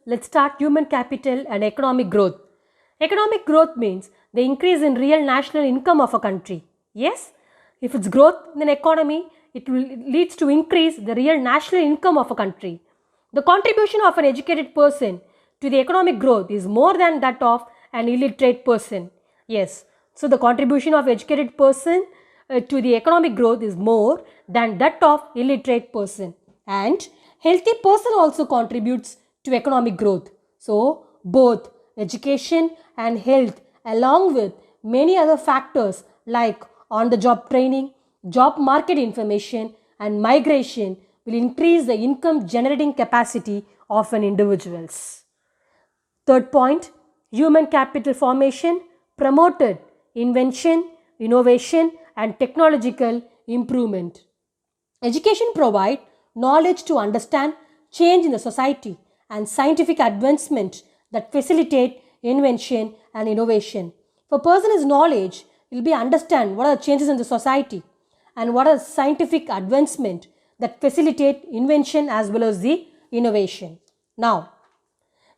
Let's start human capital and economic growth. Economic growth means the increase in real national income of a country. Yes, if it's growth in an economy, it leads to increase the real national income of a country. The contribution of an educated person to the economic growth is more than that of an illiterate person. Yes, so the contribution of educated person to the economic growth is more than that of illiterate person. And healthy person also contributes to economic growth. So both education and health along with many other factors like on-the-job training, job market information and migration will increase the income generating capacity of an individuals. Third point, human capital formation promoted invention, innovation and technological improvement. Education provides knowledge to understand change in the society and scientific advancement that facilitate invention and innovation. If a person has knowledge, he will be understand what are the changes in the society and what are scientific advancement that facilitate invention as well as the innovation. Now,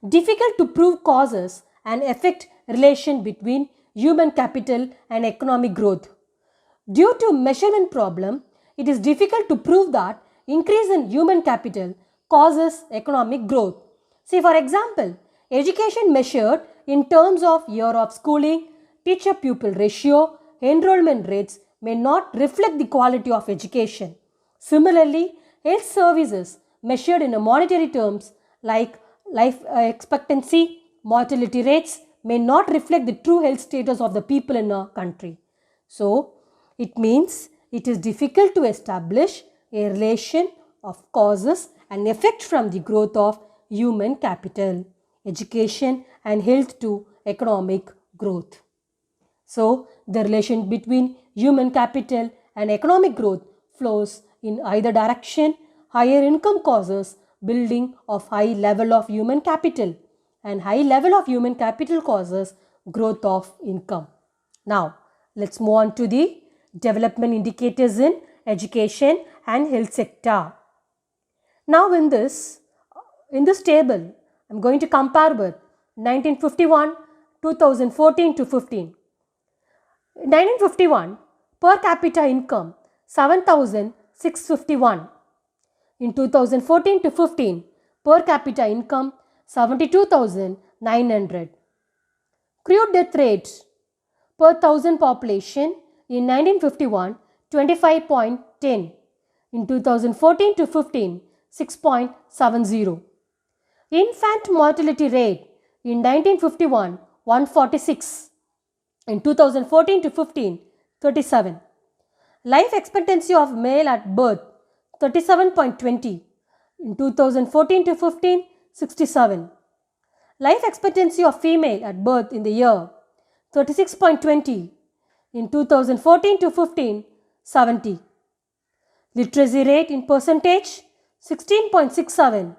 difficult to prove causes and effect relation between human capital and economic growth. Due to measurement problem, it is difficult to prove that increase in human capital causes economic growth. See, for example, education measured in terms of year of schooling, teacher-pupil ratio, enrollment rates may not reflect the quality of education. Similarly, health services measured in monetary terms like life expectancy, mortality rates may not reflect the true health status of the people in a country. So, it means it is difficult to establish a relation of causes and effect from the growth of human capital, education and health to economic growth. So, the relation between human capital and economic growth flows in either direction. Higher income causes building of high level of human capital and high level of human capital causes growth of income. Now, let's move on to the development indicators in education and health sector. Now in this table, I'm going to compare with 1951, 2014 to 15. 1951, per capita income 7,651. In 2014 to 15, per capita income 72,900. Crude death rate per thousand population in 1951, 25.10. In 2014 to 15, 6.70. Infant mortality rate in 1951, 146. In 2014 to 15, 37. Life expectancy of male at birth, 37.20. In 2014 to 15, 67. Life expectancy of female at birth in the year, 36.20. In 2014 to 15, 70. Literacy rate in percentage, 16.67.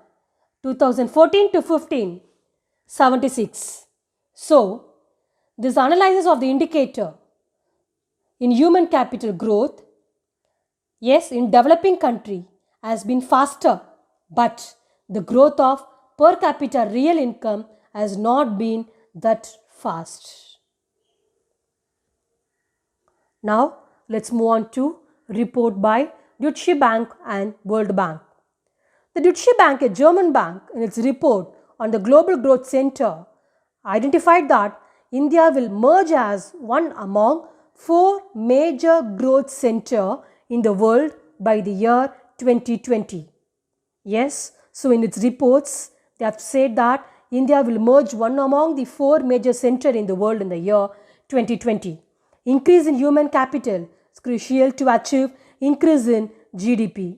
2014 to 15, 76. So, this analysis of the indicator in human capital growth, yes, in developing country has been faster, but the growth of per capita real income has not been that fast. Now, let's move on to report by Deutsche Bank and World Bank. The Deutsche Bank, a German bank, in its report on the Global Growth Center, identified that India will merge as one among 4 major growth centers in the world by the year 2020. Yes, so in its reports, they have said that India will merge one among the 4 major centers in the world in the year 2020. Increase in human capital is crucial to achieve increase in GDP.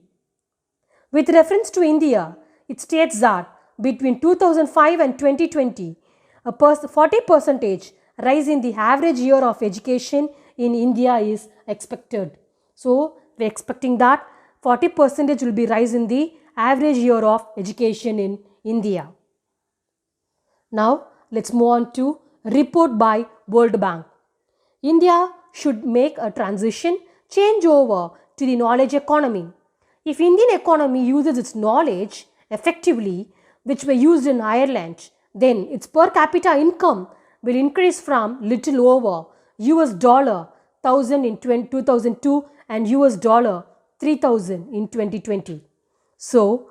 With reference to India, it states that between 2005 and 2020, a 40% rise in the average year of education in India is expected. So, we are expecting that 40% will be rise in the average year of education in India. Now, let's move on to report by World Bank. India should make a change over to the knowledge economy. If Indian economy uses its knowledge effectively, which were used in Ireland, then its per capita income will increase from little over US dollar 1000 in 2002 and US dollar 3000 in 2020. So,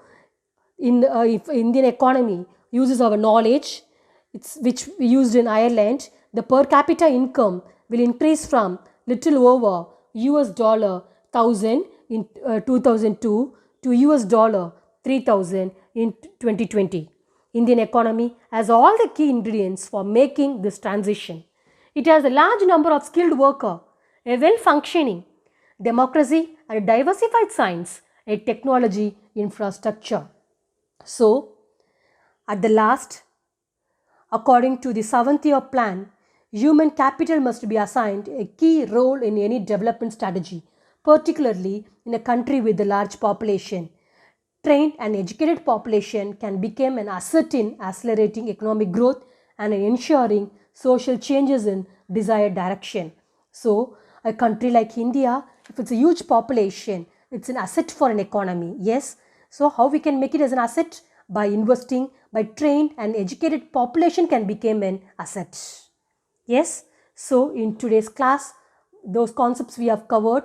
if Indian economy uses our knowledge, which we used in Ireland, the per capita income will increase from little over US dollar 1000 in 2002 to US dollar 3000 in 2020. Indian economy has all the key ingredients for making this transition. It has a large number of skilled workers, a well-functioning democracy, and a diversified science and technology infrastructure. So, at the last, according to the 7th year plan, human capital must be assigned a key role in any development strategy, particularly in a country with a large population. Trained and educated population can become an asset in accelerating economic growth and in ensuring social changes in desired direction. So, a country like India, if it's a huge population, it's an asset for an economy. Yes. So, how we can make it as an asset? By investing, by trained and educated population can become an asset. Yes. So, in today's class, those concepts we have covered: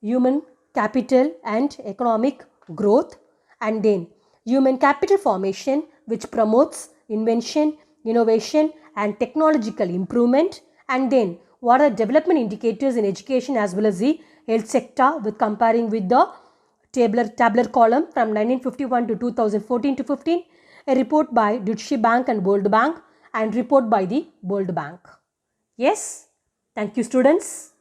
human capital and economic growth, and then human capital formation, which promotes invention, innovation and technological improvement, and then what are development indicators in education as well as the health sector, with comparing with the tabular column from 1951 to 2014 to 15, a report by Deutsche Bank and World Bank, and report by the World Bank. Yes, thank you students.